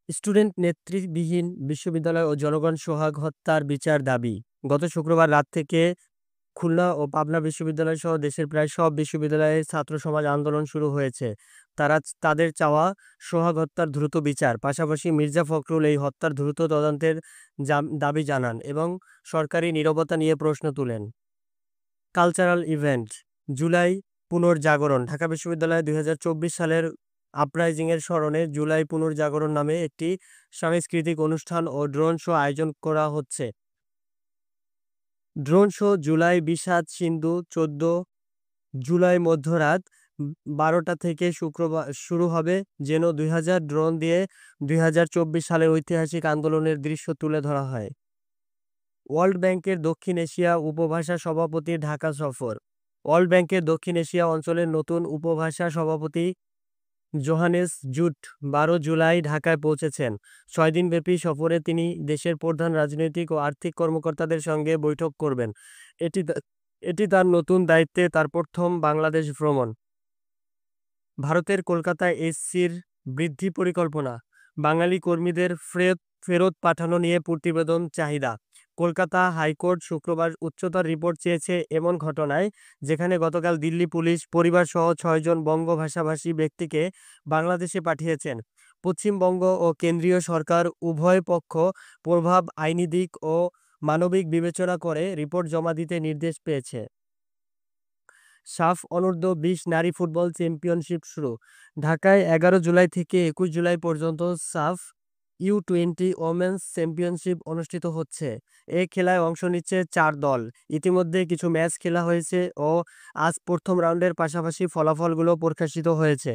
Student নেতৃত্ববিহীন বিশ্ববিদ্যালয় ও জনগণ সোহাগ হত্যার বিচার দাবি। গত শুক্রবার রাত থেকে খুলনা ও পাবনা বিশ্ববিদ্যালয় সহ দেশের প্রায় সব বিশ্ববিদ্যালয়ে ছাত্র সমাজ আন্দোলন শুরু হয়েছে। তাদের চাওয়া সোহাগ হত্যার দ্রুত বিচার। পাশাপাশি মির্জা ফখরুল এই হত্যার দ্রুত তদন্তের দাবি জানান এবং সরকারি নীরবতা নিয়ে প্রশ্ন তুলেন। কালচারাল ইভেন্ট জুলাই পুনর্জাগরণ ঢাকা বিশ্ববিদ্যালয়ে ২০২৪ সালের আপরাইজিংয়ের স্মরণে জুলাই পুনর্জাগরণ নামে একটি সাংস্কৃতিক অনুষ্ঠান ও ড্রোন শো আয়োজন করা হচ্ছে। ড্রোন শো জুলাই বিষাদ সিন্ধু ১৪ জুলাই মধ্যরাত ১২টা থেকে শুক্রবার শুরু হবে। যেন ২০০০ ড্রোন দিয়ে ২০২৪ সালের ঐতিহাসিক আন্দোলনের দৃশ্য তুলে ধরা হয়। ওয়ার্ল্ড ব্যাংকের দক্ষিণ এশিয়া উপভাষা সভাপতির ঢাকা সফর। ওয়ার্ল্ড ব্যাংকের দক্ষিণ এশিয়া অঞ্চলের নতুন উপভাষা সভাপতি জোহানেস জুট ১২ জুলাই ঢাকায় পৌঁছেছেন। ৬ দিনব্যাপী সফরে তিনি দেশের প্রধান রাজনৈতিক ও আর্থিক কর্মকর্তাদের সঙ্গে বৈঠক করবেন। এটি তা- এটি তার নতুন দায়িত্বে তার প্রথম বাংলাদেশ ভ্রমণ। ভারতের কলকাতায় এসসির বৃদ্ধি পরিকল্পনা, বাঙালি কর্মীদের ফেরত পাঠানো নিয়ে প্রতিবেদন চাহিদা। কলকাতা হাইকোর্ট শুক্রবার উচ্চতর রিপোর্ট চেয়েছে এমন ঘটনায়, যেখানে গতকাল দিল্লি পুলিশ পরিবারসহ ৬ জন বঙ্গ ভাষাভাষী ব্যক্তিকে বাংলাদেশে পাঠিয়েছেন। পশ্চিমবঙ্গ ও কেন্দ্রীয় সরকার উভয় পক্ষ প্রভাব আইনি দিক ও মানবিক বিবেচনা করে রিপোর্ট জমা দিতে নির্দেশ পেয়েছে। সাফ অনূর্ধ্ব-২০ নারী ফুটবল চ্যাম্পিয়নশিপ শুরু। ঢাকায় ১১ জুলাই থেকে ২১ জুলাই পর্যন্ত সাফ ইউ-20 ওমেন্স চ্যাম্পিয়নশিপ অনুষ্ঠিত হচ্ছে। এ খেলায় অংশ নিচ্ছে ৪ দল। ইতিমধ্যে কিছু ম্যাচ খেলা হয়েছে ও আজ প্রথম রাউন্ডের পাশাপাশি ফলাফলগুলো প্রকাশিত হয়েছে।